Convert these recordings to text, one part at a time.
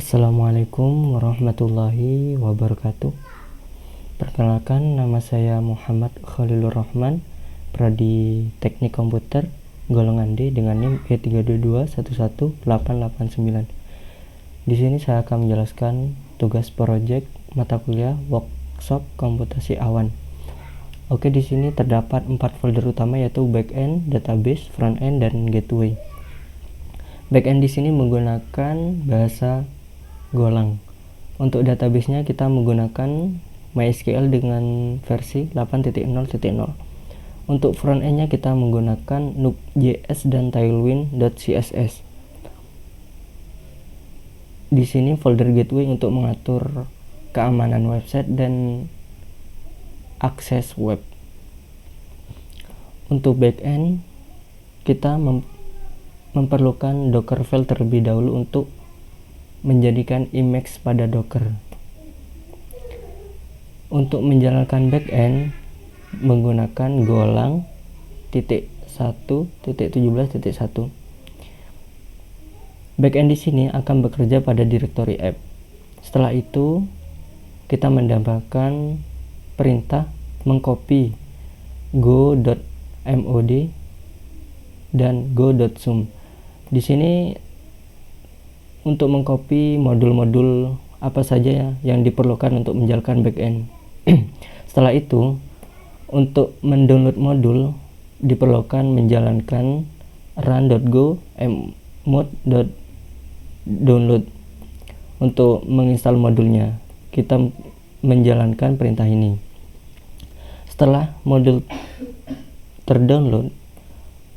Assalamualaikum warahmatullahi wabarakatuh. Perkenalkan, nama saya Muhammad Khalilur Rahman, Pradi Teknik Komputer, golongan D dengan NIM E322111889. Di sini saya akan menjelaskan tugas proyek mata kuliah workshop komputasi awan. Oke, di sini terdapat 4 folder utama, yaitu backend, database, frontend, dan gateway. Backend di sini menggunakan bahasa Golang. Untuk database-nya kita menggunakan MySQL dengan versi 8.0.0. Untuk front-end-nya kita menggunakan Nuxt.js dan Tailwind.css. Di sini folder gateway untuk mengatur keamanan website dan akses web. Untuk backend kita memerlukan Docker file terlebih dahulu untuk menjadikan image pada Docker. Untuk menjalankan backend menggunakan Golang .1.17.1. Backend di sini akan bekerja pada direktori app. Setelah itu kita mendapatkan perintah mengcopy go.mod dan go.zoom. Di sini untuk mengcopy modul-modul apa saja yang diperlukan untuk menjalankan backend. Setelah itu, untuk mendownload modul diperlukan menjalankan run.go mod.download. Untuk menginstal modulnya, kita menjalankan perintah ini. Setelah modul terdownload,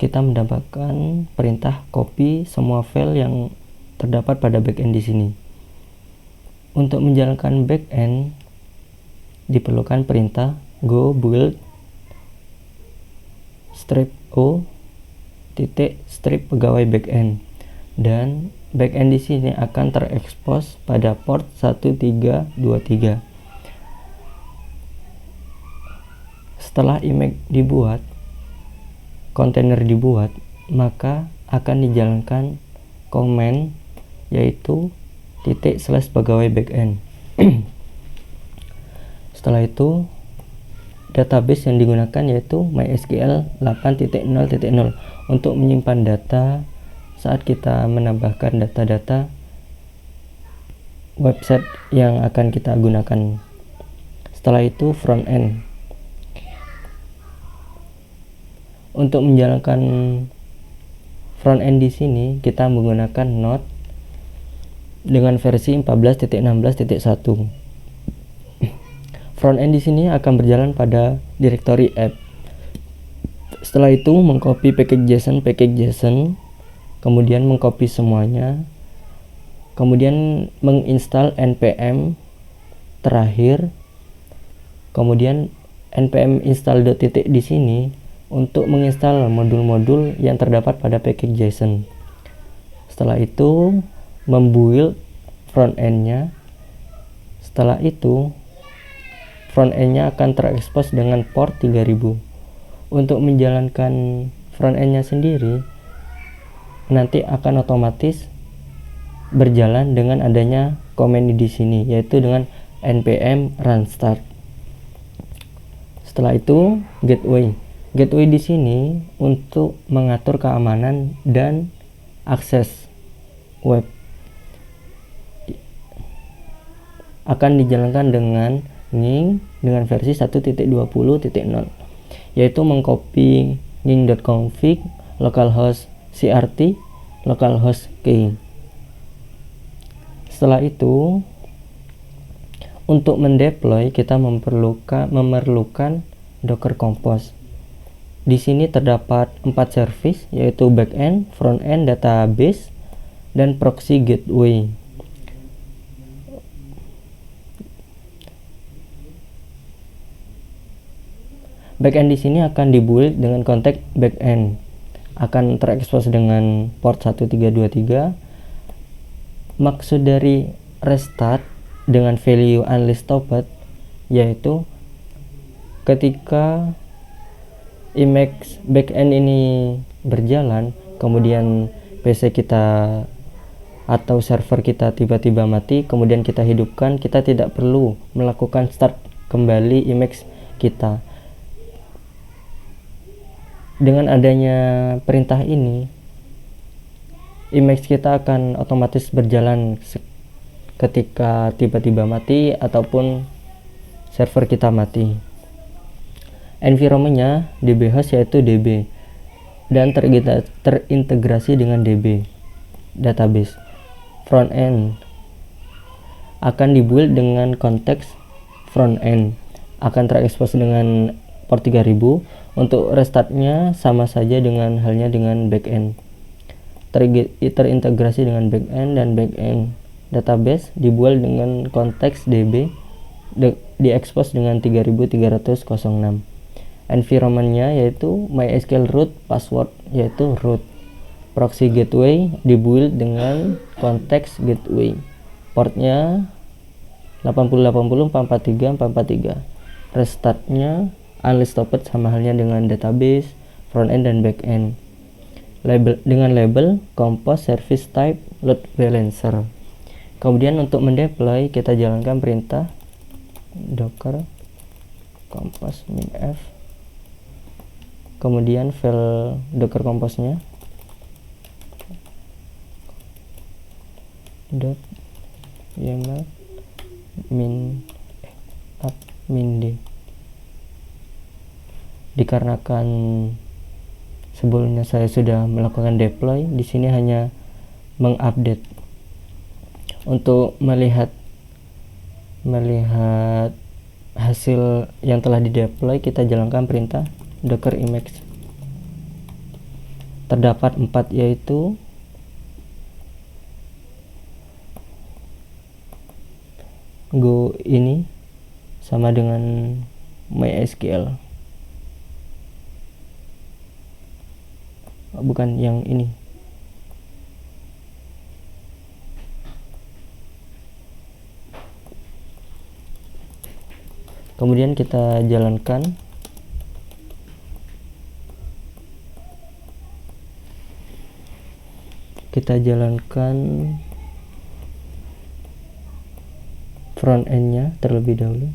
kita mendapatkan perintah copy semua file yang terdapat pada backend di sini. Untuk menjalankan backend diperlukan perintah go build -o strip pegawai backend, dan backend di sini akan terekspos pada port 1323. Setelah image dibuat, kontainer dibuat, maka akan dijalankan command, yaitu /pegawai backend. Setelah itu database yang digunakan yaitu MySQL 8.0.0 untuk menyimpan data saat kita menambahkan data-data website yang akan kita gunakan. Setelah itu frontend. Untuk menjalankan frontend di sini kita menggunakan Node dengan versi 14.16.1. Frontend di sini akan berjalan pada direktori app. Setelah itu mengcopy package JSON, kemudian mengcopy semuanya, kemudian menginstal npm terakhir, kemudian npm install di sini untuk menginstal modul-modul yang terdapat pada package JSON. Setelah itu membuild front-end-nya. Setelah itu front-end-nya akan terekspos dengan port 3000. Untuk menjalankan front-end-nya sendiri nanti akan otomatis berjalan dengan adanya command di sini, yaitu dengan npm run start. Setelah itu gateway di sini untuk mengatur keamanan dan akses web. Akan dijalankan dengan dengan versi 1.20.0, yaitu mengcopy ning.config localhost crt localhost key. Setelah itu untuk mendeploy kita memerlukan Docker Compose. Di sini terdapat 4 service, yaitu backend, frontend, database, dan proxy gateway. Backend di sini akan dibuild dengan konteks backend, akan terekspos dengan port 1323. Maksud dari restart dengan value unstopped yaitu ketika image backend ini berjalan, kemudian PC kita atau server kita tiba-tiba mati kemudian kita hidupkan, kita tidak perlu melakukan start kembali image kita. Dengan adanya perintah ini, image kita akan otomatis berjalan ketika tiba-tiba mati ataupun server kita mati. Environment-nya DB host yaitu DB dan terintegrasi dengan DB database. Front end akan dibuild dengan konteks front end, akan terekspos dengan port 3000. Untuk restartnya sama saja dengan halnya dengan backend, terintegrasi dengan backend, dan backend database dibuild dengan konteks DB, diekspos dengan 3306. Environment-nya yaitu MySQL root, password yaitu root. Proxy gateway dibuild dengan konteks gateway, portnya 8080 443 443. Restartnya unlisted sama halnya dengan database, frontend dan backend. Dengan label compose service type load balancer. Kemudian untuk mendeploy kita jalankan perintah docker compose -f, kemudian file docker compose-nya .yaml min d. Dikarenakan sebelumnya saya sudah melakukan deploy, di sini hanya mengupdate. Untuk melihat hasil yang telah dideploy, kita jalankan perintah docker image. Terdapat 4 yaitu go ini sama dengan MySQL, bukan yang ini. Kemudian kita jalankan front end-nya terlebih dahulu.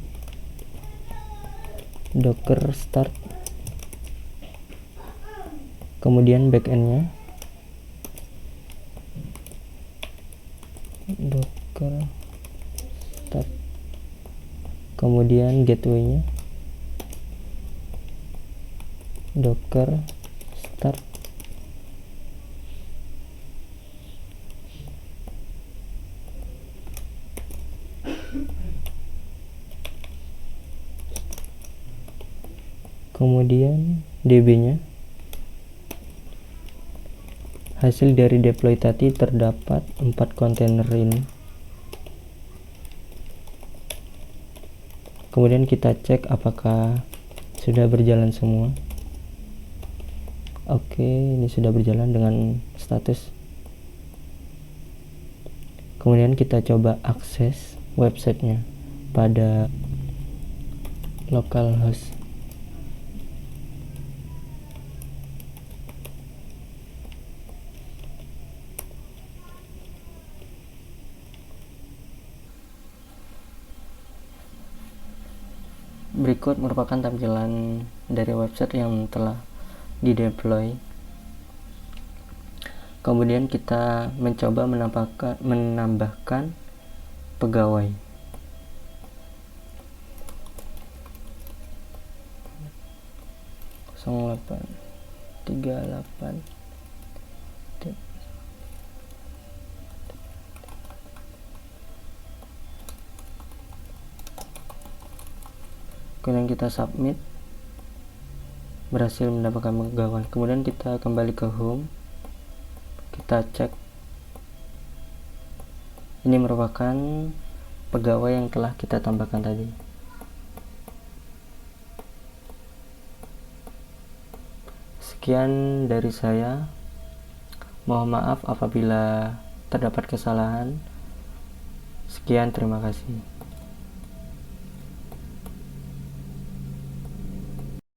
Docker start, kemudian back end-nya docker start, kemudian gateway-nya docker start, kemudian DB-nya. Hasil dari deploy tadi terdapat 4 kontainer ini. Kemudian kita cek apakah sudah berjalan semua. Oke, ini sudah berjalan dengan status. Kemudian kita coba akses websitenya pada localhost. Berikut merupakan tampilan dari website yang telah dideploy. Kemudian kita mencoba menambahkan pegawai. Kemudian kita submit, berhasil mendapatkan pegawai. Kemudian kita kembali ke home, kita cek. Ini merupakan pegawai yang telah kita tambahkan tadi. Sekian dari saya. Mohon maaf apabila terdapat kesalahan. Sekian, terima kasih.